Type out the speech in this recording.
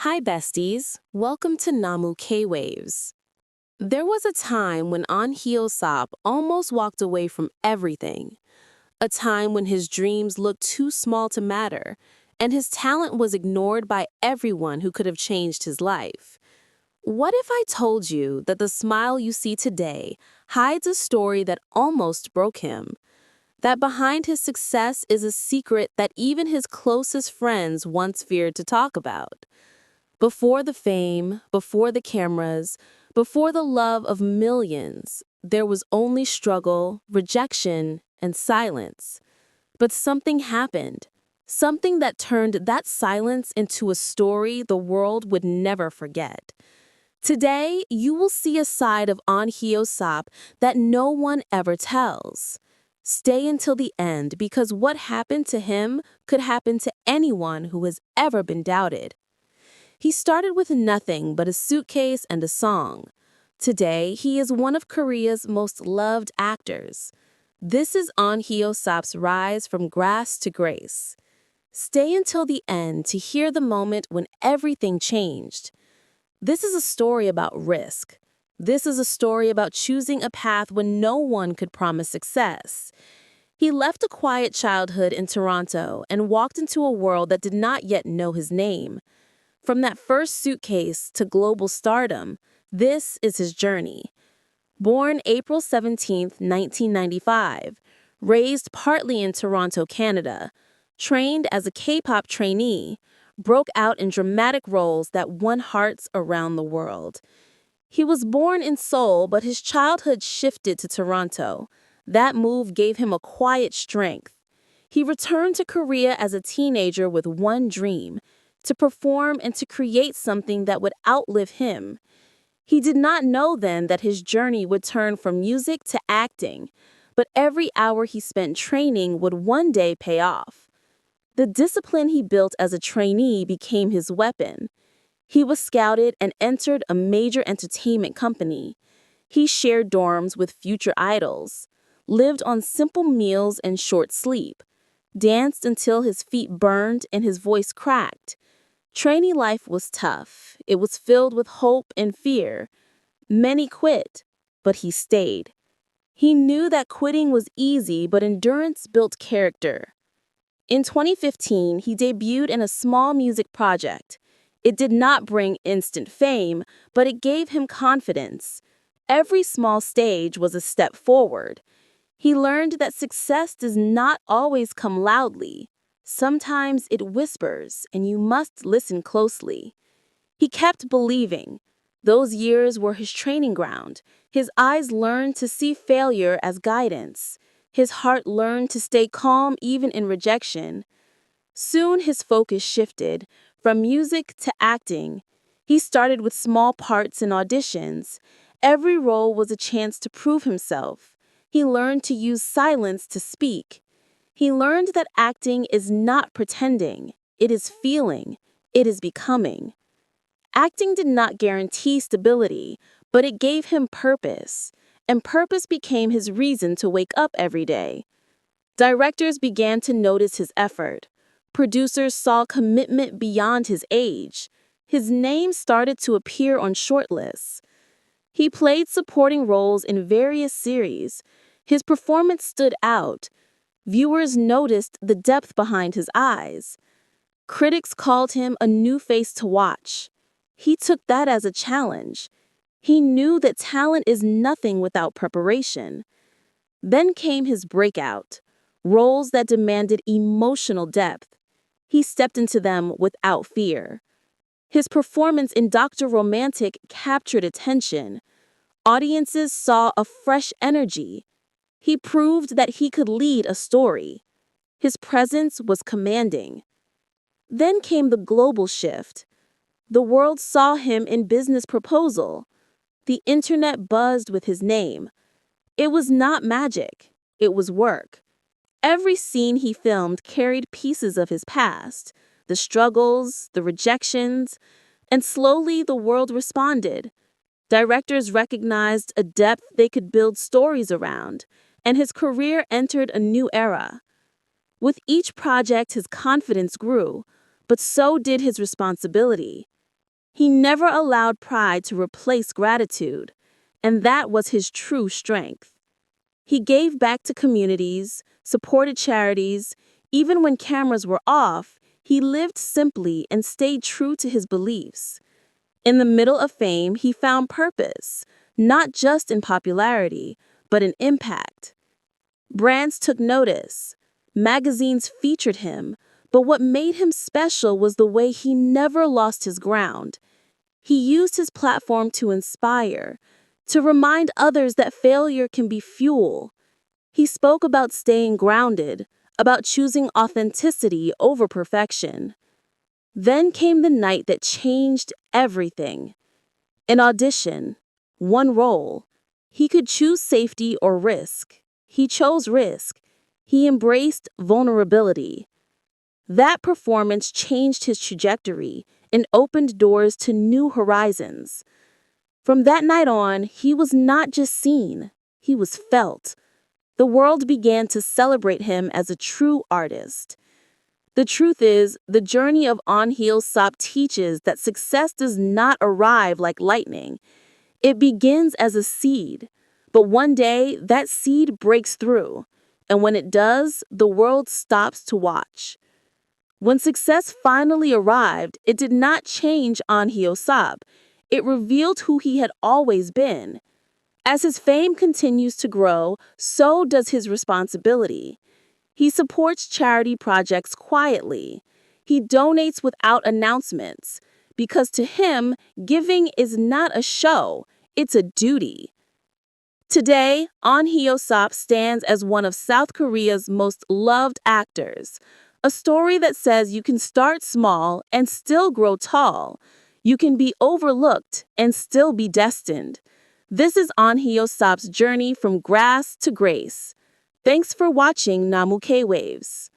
Hi, besties. Welcome to NAMU KWAVES. There was a time when Ahn Hyo Seop almost walked away from everything. A time when his dreams looked too small to matter, and his talent was ignored by everyone who could have changed his life. What if I told you that the smile you see today hides a story that almost broke him? That behind his success is a secret that even his closest friends once feared to talk about. Before the fame, before the cameras, before the love of millions, there was only struggle, rejection, and silence. But something happened. Something that turned that silence into a story the world would never forget. Today, you will see a side of Ahn Hyo Seop that no one ever tells. Stay until the end because what happened to him could happen to anyone who has ever been doubted. He started with nothing but a suitcase and a song. Today, he is one of Korea's most loved actors. This is Ahn Hyo Seop's rise from grass to grace. Stay until the end to hear the moment when everything changed. This is a story about risk. This is a story about choosing a path when no one could promise success. He left a quiet childhood in Toronto and walked into a world that did not yet know his name. From that first suitcase to global stardom, this is his journey. Born April 17, 1995, raised partly in Toronto, Canada, trained as a K-pop trainee, broke out in dramatic roles that won hearts around the world. He was born in Seoul, but his childhood shifted to Toronto. That move gave him a quiet strength. He returned to Korea as a teenager with one dream: to perform and to create something that would outlive him. He did not know then that his journey would turn from music to acting, but every hour he spent training would one day pay off. The discipline he built as a trainee became his weapon. He was scouted and entered a major entertainment company. He shared dorms with future idols, lived on simple meals and short sleep, danced until his feet burned and his voice cracked. Trainee life was tough. It was filled with hope and fear. Many quit, but he stayed. He knew that quitting was easy, but endurance built character. In 2015, he debuted in a small music project. It did not bring instant fame, but it gave him confidence. Every small stage was a step forward. He learned that success does not always come loudly. Sometimes it whispers, and you must listen closely. He kept believing. Those years were his training ground. His eyes learned to see failure as guidance. His heart learned to stay calm even in rejection. Soon his focus shifted from music to acting. He started with small parts and auditions. Every role was a chance to prove himself. He learned to use silence to speak. He learned that acting is not pretending. It is feeling. It is becoming. Acting did not guarantee stability, but it gave him purpose, and purpose became his reason to wake up every day. Directors began to notice his effort. Producers saw commitment beyond his age. His name started to appear on shortlists. He played supporting roles in various series. His performance stood out. Viewers noticed the depth behind his eyes. Critics called him a new face to watch. He took that as a challenge. He knew that talent is nothing without preparation. Then came his breakout, roles that demanded emotional depth. He stepped into them without fear. His performance in Dr. Romantic captured attention. Audiences saw a fresh energy. He proved that he could lead a story. His presence was commanding. Then came the global shift. The world saw him in Business Proposal. The internet buzzed with his name. It was not magic. It was work. Every scene he filmed carried pieces of his past, the struggles, the rejections, and slowly the world responded. Directors recognized a depth they could build stories around, and his career entered a new era. With each project, his confidence grew, but so did his responsibility. He never allowed pride to replace gratitude, and that was his true strength. He gave back to communities, supported charities. Even when cameras were off, he lived simply and stayed true to his beliefs. In the middle of fame, he found purpose, not just in popularity, but in impact. Brands took notice. Magazines featured him, but what made him special was the way he never lost his ground. He used his platform to inspire, to remind others that failure can be fuel. He spoke about staying grounded, about choosing authenticity over perfection. Then came the night that changed everything. An audition, one role. He could choose safety or risk. He chose risk. He embraced vulnerability. That performance changed his trajectory and opened doors to new horizons. From that night on, he was not just seen, he was felt. The world began to celebrate him as a true artist. The truth is, the journey of Ahn Hyo Seop teaches that success does not arrive like lightning. It begins as a seed, but one day that seed breaks through, and when it does, the world stops to watch. When success finally arrived, it did not change Ahn Hyo Seop. It revealed who he had always been. As his fame continues to grow, so does his responsibility. He supports charity projects quietly. He donates without announcements, because to him, giving is not a show, it's a duty. Today, Ahn Hyo Seop stands as one of South Korea's most loved actors, a story that says you can start small and still grow tall. You can be overlooked and still be destined. This is Ahn Hyo Seop's journey from grass to grace. Thanks for watching NAMU KWAVES.